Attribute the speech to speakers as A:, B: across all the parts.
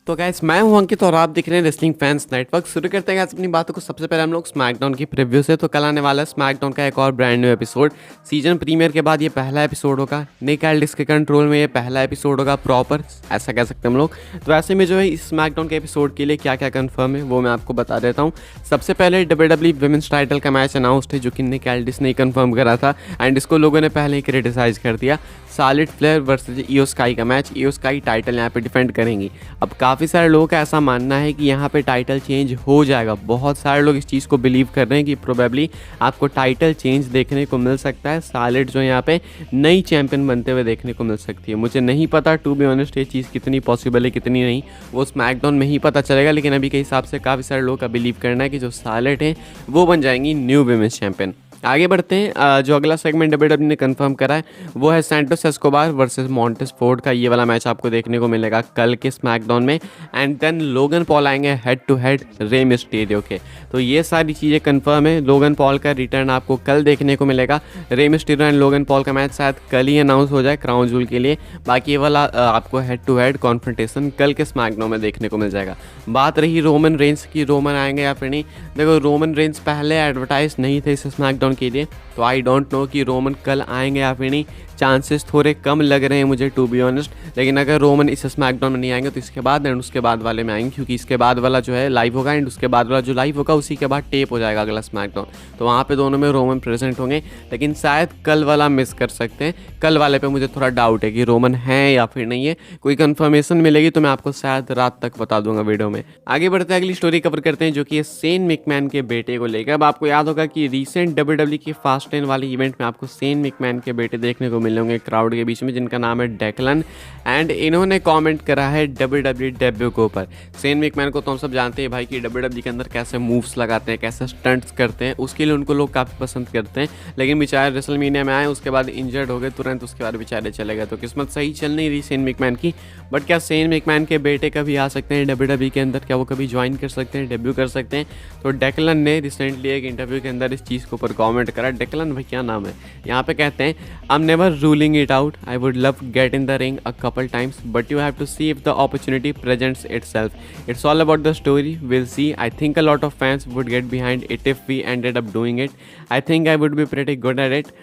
A: तो गाइस मैं हूं अंकित और आप देख रहे हैं रेसलिंग फैंस नेटवर्क। शुरू करते हैं गाइस अपनी बातों को। सबसे पहले हम लोग स्मैकडाउन की प्रीव्यू से। तो कल आने वाला है स्मैकडाउन का एक और brand new episode. Season premiere के बाद ये पहला एपिसोड होगा। निक एल्डिस के कंट्रोल में ये पहला एपिसोड होगा प्रॉपर, ऐसा कह सकते हैं हम लोग। तो ऐसे में जो है इस स्मैकडाउन के एपिसोड के लिए क्या क्या कन्फर्म है वो मैं आपको बता देता हूँ। सबसे पहले WWE विमेंस टाइटल का मैच अनाउंस्ड है जो कि निक एल्डिस ने कन्फर्म करा था एंड इसको लोगों ने पहले ही क्रिटिसाइज कर दिया। सार्लेट फ्लेयर वर्सेज इयो स्काई का मैच, इयो स्काई टाइटल यहाँ पे डिफेंड करेंगी। अब काफ़ी सारे लोगों का ऐसा मानना है कि यहाँ पे टाइटल चेंज हो जाएगा। बहुत सारे लोग इस चीज़ को बिलीव कर रहे हैं कि प्रोबेबली आपको टाइटल चेंज देखने को मिल सकता है। सार्लेट जो यहाँ पे नई चैंपियन बनते हुए देखने को मिल सकती है। मुझे नहीं पता टू बी ऑनेस्ट ये चीज़ कितनी पॉसिबल है कितनी नहीं, वो स्मैकडाउन में ही पता चलेगा। लेकिन अभी के हिसाब से काफ़ी सारे लोगों का बिलीव करना है कि जो सार्लेट है वो बन जाएंगी न्यू विमेंस चैंपियन। आगे बढ़ते हैं। जो अगला सेगमेंट WWE ने कंफर्म करा है वो है Santos Escobar versus Montez Ford का। ये वाला मैच आपको देखने को मिलेगा कल के स्मैकडाउन में। एंड देन लोगन पॉल आएंगे head to head Rey Mysterio के। तो ये सारी चीज़ें कंफर्म है। लोगन पॉल का रिटर्न आपको कल देखने को मिलेगा। Rey Mysterio and Logan Paul का मैच शायद कल ही अनाउंस हो जाए क्राउन जूल के लिए। बाकी ये वाला आपको हेड टू हेड कॉन्फ्रंटेशन कल के स्मैकडाउन में देखने को मिल जाएगा। बात रही रोमन रेंस की, रोमन आएंगे या फिर नहीं। देखो रोमन रेंस पहले एडवर्टाइज नहीं थे इस स्मैकडाउन के लिए, तो आई डोंट नो कि रोमन कल आएंगे या फिर नहीं। चांसेस थोड़े कम लग रहे हैं मुझे टू बी ऑनेस्ट। लेकिन अगर रोमन इस स्मैकडाउन में नहीं आएंगे तो इसके बाद एंड उसके बाद वाले में आएंगे, क्योंकि इसके बाद वाला जो है लाइव होगा एंड उसके बाद वाला जो लाइव होगा उसी के बाद टेप हो जाएगा अगला स्मैकडाउन। तो वहाँ पे दोनों में रोमन प्रेजेंट होंगे। लेकिन शायद कल वाला मिस कर सकते हैं। कल वाले पे मुझे थोड़ा डाउट है कि रोमन है या फिर नहीं है। कोई कंफर्मेशन मिलेगी तो मैं आपको शायद रात तक बता दूंगा वीडियो में। आगे बढ़ते हैं, अगली स्टोरी कवर करते हैं जो कि सेन मैकमैन के बेटे को लेकर। अब आपको याद होगा कि रिसेंट WWE की फास्ट 10 वाली इवेंट में आपको सेन मैकमैन के बेटे देखने को मिले होंगे क्राउड के बीच में, जिनका नाम है डेक्लन। एंड इन्होंने कमेंट करा है WWE डेब्यू के ऊपर। सेन मैकमैन को तो हम सब जानते हैं भाई कि WWE के अंदर कैसे मूव्स लगाते हैं, कैसे स्टंट्स करते हैं, उसके लिए उनको लोग काफ़ी पसंद करते हैं। लेकिन बेचारे रेसलमेनिया में आए, उसके बाद इंजर्ड हो गए तुरंत, उसके बाद बेचारे चले गए। तो किस्मत सही चल नहीं रही सेन मैकमैन की। बट क्या सेन मैकमैन के बेटे कभी आ सकते हैं WWE के अंदर? क्या वो कभी ज्वाइन कर सकते हैं, डेब्यू कर सकते हैं? तो डेक्लन ने रिसेंटली एक इंटरव्यू के अंदर इस चीज़ के ऊपर कॉमेंट करा। डेक्लन भाई क्या नाम है, यहाँ पे कहते हैं I am never ruling it out, I would love to get in the ring a couple times, but you have to see if the opportunity presents itself. It's all about the story. We'll see. I think a lot of fans would get behind it if we ended up doing it. I think I would be pretty good at it.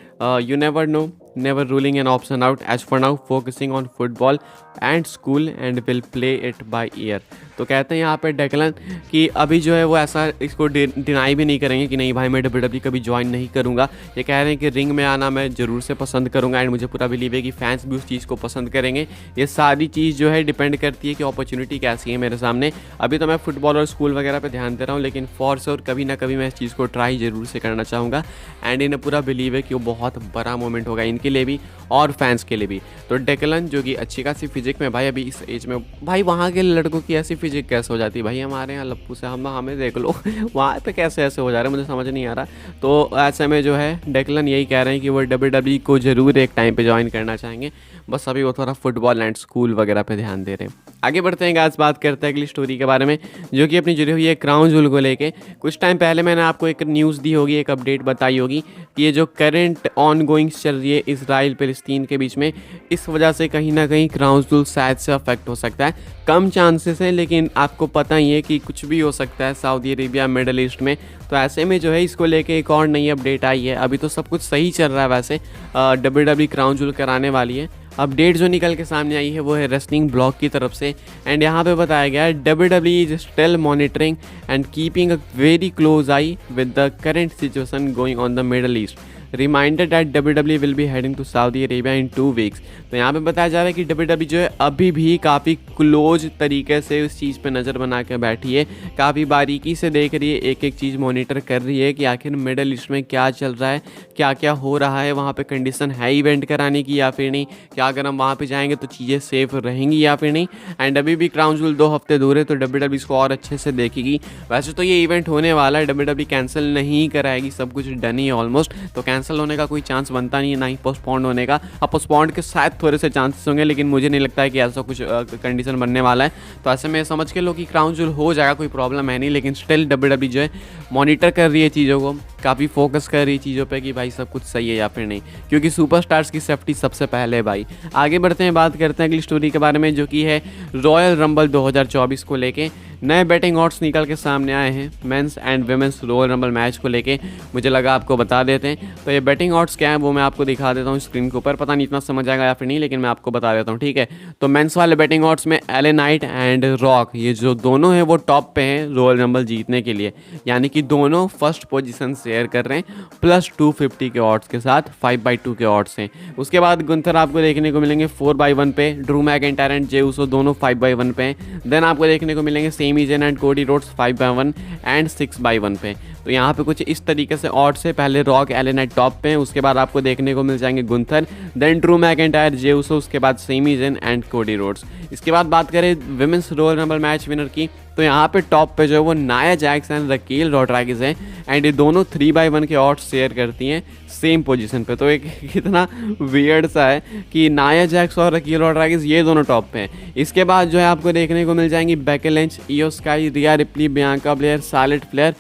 A: You never know. Never ruling an option out. As for now, focusing on football and school and will play it by ear. तो कहते हैं यहाँ पे Declan कि अभी जो है वो ऐसा इसको डिनाई भी नहीं करेंगे कि नहीं भाई मैं WWE कभी ज्वाइन नहीं करूँगा। ये कह रहे हैं कि रिंग में आना मैं ज़रूर से पसंद करूँगा एंड मुझे पूरा बिलीव है कि फैंस भी उस चीज़ को पसंद करेंगे। ये सारी चीज़ जो है डिपेंड करती है कि अपॉर्चुनिटी कैसी है मेरे सामने। अभी तो मैं फुटबॉल और स्कूल वगैरह पर ध्यान दे रहा हूँ, लेकिन फॉर श्योर कभी ना कभी मैं इस चीज़ को ट्राई ज़रूर से करना चाहूँगा। एंड इन्हें पूरा बिलीव है कि वो बहुत बड़ा मोमेंट होगा इनके लिए भी और फैंस के लिए भी। तो डेक्लन जो कि अच्छी खासी फिजिक में, भाई अभी इस एज में भाई वहाँ के लड़कों की ऐसी फिजिक कैसे हो जाती है भाई? हमारे यहाँ लप्पू से हमें देख लो वहाँ पे कैसे ऐसे हो जा रहे हैं, मुझे समझ नहीं आ रहा। तो ऐसे में जो है डेक्लन यही कह रहे हैं कि वो WWE को ज़रूर एक टाइम पे ज्वाइन करना चाहेंगे। बस अभी वो थोड़ा फुटबॉल एंड स्कूल वगैरह पे ध्यान दे रहे हैं। आगे बढ़ते हैं गाइस, बात करते हैं अगली स्टोरी के बारे में जो कि अपनी जुड़ी हुई है क्राउन जूल को लेके। कुछ टाइम पहले मैंने आपको एक न्यूज़ दी होगी, एक अपडेट बताई होगी कि ये जो करंट ऑन गोइंग्स चल रही है इसराइल फिलिस्तीन के बीच में, इस वजह से कहीं ना कहीं क्राउन जूल शायद से अफेक्ट हो सकता है। कम चांसेस है लेकिन आपको पता ही है कि कुछ भी हो सकता है सऊदी अरेबिया मिडल ईस्ट में। तो ऐसे में जो है इसको लेके एक और नई अपडेट आई है। अभी तो सब कुछ सही चल रहा है वैसे, WWE क्राउन जूल कराने वाली है। अपडेट जो निकल के सामने आई है वो है रेसलिंग ब्लॉग की तरफ से एंड यहाँ पे बताया गया है WWE is still monitoring and keeping a very close eye with the current situation going on the Middle East. Reminder that WWE will be heading to Saudi Arabia in 2 weeks. तो यहाँ पे बताया जा रहा है कि WWE जो है अभी भी काफ़ी क्लोज तरीके से उस चीज़ पे नज़र बना के बैठी है, काफ़ी बारीकी से देख रही है, एक एक चीज़ मॉनिटर कर रही है कि आखिर मिडल ईस्ट में क्या चल रहा है, क्या क्या हो रहा है, वहाँ पे कंडीशन है इवेंट कराने की या फिर नहीं, क्या अगर हम वहाँ पे जाएंगे तो चीज़ें सेफ रहेंगी या फिर नहीं। एंड अभी भी क्राउन जूल 2 हफ्ते दूर है तो WWE इसको और अच्छे से देखेगी। वैसे तो ये इवेंट होने वाला है, WWE कैंसिल नहीं कराएगी, सब कुछ डन ही है ऑलमोस्ट। तो कैंसिल होने का कोई चांस बनता नहीं है, ना ही पोस्टपोन्ड होने का। अब पोस्टपोन्ड के शायद थोड़े से चांसेस होंगे लेकिन मुझे नहीं लगता है कि ऐसा कुछ कंडीशन बनने वाला है। तो ऐसे में समझ के लो कि क्राउन जूल हो जाएगा, कोई प्रॉब्लम है नहीं। लेकिन स्टिल WWE जो है मॉनिटर कर रही है चीज़ों को काफ़ी फोकस कर रही है चीज़ों पे कि भाई सब कुछ सही है या फिर नहीं, क्योंकि सुपरस्टार्स की सेफ्टी सबसे पहले है भाई। आगे बढ़ते हैं, बात करते हैं अगली स्टोरी के बारे में, जो कि है रॉयल रंबल 2024 को लेके नए बैटिंग ऑड्स निकल के सामने आए हैं men's and women's royal rumble match को लेके। मुझे लगा आपको बता देते हैं। तो ये बैटिंग ऑड्स क्या है वो मैं आपको दिखा देता हूँ स्क्रीन के ऊपर, पता नहीं इतना समझ आएगा या फिर नहीं, लेकिन मैं आपको बता देता हूँ, ठीक है। तो मेंस वाले बैटिंग ऑड्स में एले नाइट एंड रॉक, ये जो दोनों हैं वो टॉप पे हैं रॉयल रंबल जीतने के लिए, यानी कि दोनों फर्स्ट पोजीशन शेयर कर रहे हैं प्लस 250 के ऑड्स के साथ 5/2 के ऑड्स हैं। उसके बाद गुंथर आपको देखने को मिलेंगे 4/1 पे, ड्रू मैकिंटायर एंड जे उसो दोनों 5/1 पे हैं। देन आपको देखने को मिलेंगे Sami Zayn and Cody Rhodes 5/1 and 6/1 पे। तो यहाँ पे कुछ इस तरीके से ऑड्स है, पहले रॉक एले नाइट टॉप पे हैं, उसके बाद आपको देखने को मिल जाएंगे गुंथर, देन ड्रू मैकिंटायर, जे उसो, उसके बाद Sami Zayn and Cody Rhodes. इसके बाद बात करें women's royal rumble match winner की, तो यहाँ पे टॉप पे जो है वो नाया जैक्स एंड रकील रॉड्रिगेज है, एंड ये दोनों 3/1 के ऑड्स शेयर करती हैं सेम पोजीशन पे। तो एक कितना वियर्ड सा है कि नाया जैक्स और रकील रॉड्रिगेज ये दोनों टॉप पे हैं। इसके बाद जो है आपको देखने को मिल जाएंगी Becky Lynch, Iyo Sky, Rhea Ripley, Bianca Belair, Charlotte Flair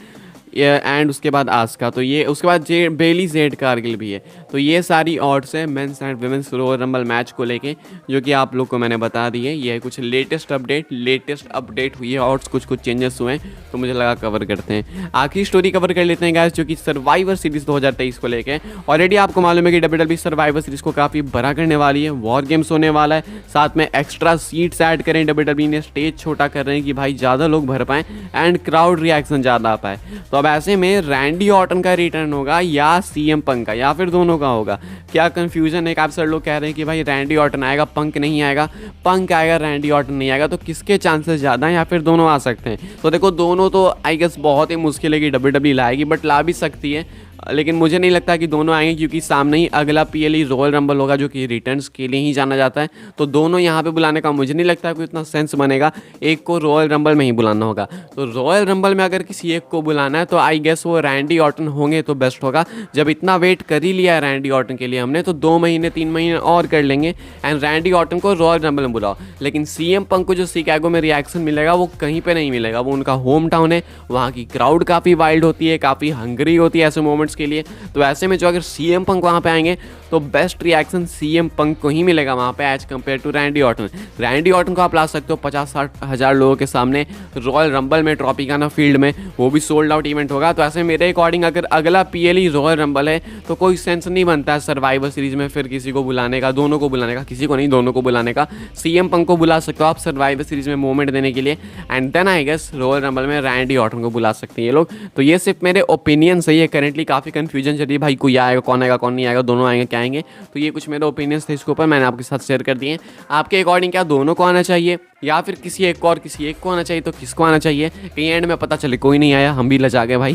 A: and उसके बाद आस्का। तो ये उसके बाद बेली जेड कारगिल भी है। तो ये सारी ऑड्स है men's and women's royal rumble match को लेके, जो कि आप लोग को मैंने बता दी है। ये है कुछ लेटेस्ट अपडेट हुई है, ऑड्स कुछ चेंजेस हुए हैं, तो मुझे लगा कवर करते हैं। आखिरी स्टोरी कवर कर लेते हैं गाइस, जो कि सर्वाइवर सीरीज 2023 को लेके। ऑलरेडी आपको मालूम है कि WWE सर्वाइवर सीरीज को काफ़ी बड़ा करने वाली है, वॉर गेम्स होने वाला है, साथ में एक्स्ट्रा सीट्स ऐड करें, WWE ने स्टेज छोटा कर रहे हैं कि भाई ज़्यादा लोग भर पाएँ एंड क्राउड रिएक्शन ज़्यादा आ पाए। तो अब ऐसे में रैंडी ऑर्टन का रिटर्न होगा या CM पंक का, या फिर दोनों का होगा? क्या कंफ्यूजन है? आप सर लोग कह रहे हैं कि भाई रैंडी ऑर्टन आएगा, पंक नहीं आएगा, पंक आएगा, रैंडी ऑर्टन नहीं आएगा। तो किसके चांसेस ज़्यादा हैं, या फिर दोनों आ सकते हैं? तो देखो दोनों तो आई गेस बहुत ही मुश्किल है कि WWE लाएगी, बट ला भी सकती है, लेकिन मुझे नहीं लगता कि दोनों आएंगे, क्योंकि सामने ही अगला PLE रॉयल रंबल होगा, जो कि रिटर्न्स के लिए ही जाना जाता है। तो दोनों यहाँ पे बुलाने का मुझे नहीं लगता कोई इतना सेंस बनेगा, एक को रॉयल रंबल में ही बुलाना होगा। तो रॉयल रंबल में अगर किसी एक को बुलाना है तो आई गेस वो रैंडी ऑर्टन होंगे तो बेस्ट होगा। जब इतना वेट कर ही लिया है रैंडी ऑर्टन के लिए हमने, तो 2 महीने 3 महीने और कर लेंगे एंड रैंडी ऑर्टन को रॉयल रंबल में बुलाओ। लेकिन CM पंक को जो शिकागो में रिएक्शन मिलेगा वो कहीं पर नहीं मिलेगा, वो उनका होम टाउन है, वहाँ की क्राउड काफ़ी वाइल्ड होती है, काफ़ी हंगरी होती है ऐसे मोमेंट्स के लिए। तो ऐसे में जो अगर CM पंक वहाँ पे आएंगे तो बेस्ट रिएक्शन CM पंक को ही मिलेगा वहाँ पे as compare to Randy Orton. Randy Orton को आप ला सकते हो 50-60 हज़ार लोगों के सामने रॉयल रंबल में, ट्रॉपिकाना फील्ड में, वो भी सोल्ड आउट इवेंट होगा। तो ऐसे मेरे अकॉर्डिंग अगर अगला PLE रॉयल रंबल है तो कोई सेंस नहीं बनता है सर्वाइवर सीरीज में फिर किसी को बुलाने का, दोनों को बुलाने का, किसी को नहीं दोनों को बुलाने का। CM पंक को बुला सकते हो आप सर्वाइवर सीरीज में मोमेंट देने के लिए, and then I guess royal rumble में रैंडी ऑर्टन को बुला सकते हैं ये लोग। तो ये सिर्फ मेरे ओपिनियन सही है, करेंटली काफ़ी कन्फ्यूजन चलिए भाई कोई आएगा, कौन आएगा, कौन नहीं आएगा, दोनों आएंगे, क्या आएंगे। तो ये कुछ मेरे ओपिनियंस थे इसके ऊपर, मैंने आपके साथ शेयर कर दिए। आपके अकॉर्डिंग क्या दोनों को आना चाहिए या फिर किसी एक को और किसी एक को आना चाहिए? तो किसको आना चाहिए? कहीं एंड में पता चले कोई नहीं आया, हम भी लजा गए भाई।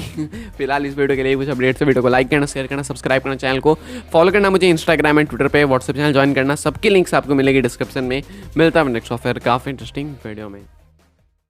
A: फिलहाल इस वीडियो के लिए कुछ अपडेट्स है, वीडियो को लाइक करना, शेयर करना, सब्सक्राइब करना, चैनल को फॉलो करना, मुझे इंस्टाग्राम एंड ट्विटर पे, व्हाट्सएप चैनल ज्वाइन करना, सबकी लिंक्स आपको मिलेगी डिस्क्रिप्शन में। मिलता है नेक्स्ट ऑफर काफ़ी इंटरेस्टिंग वीडियो में।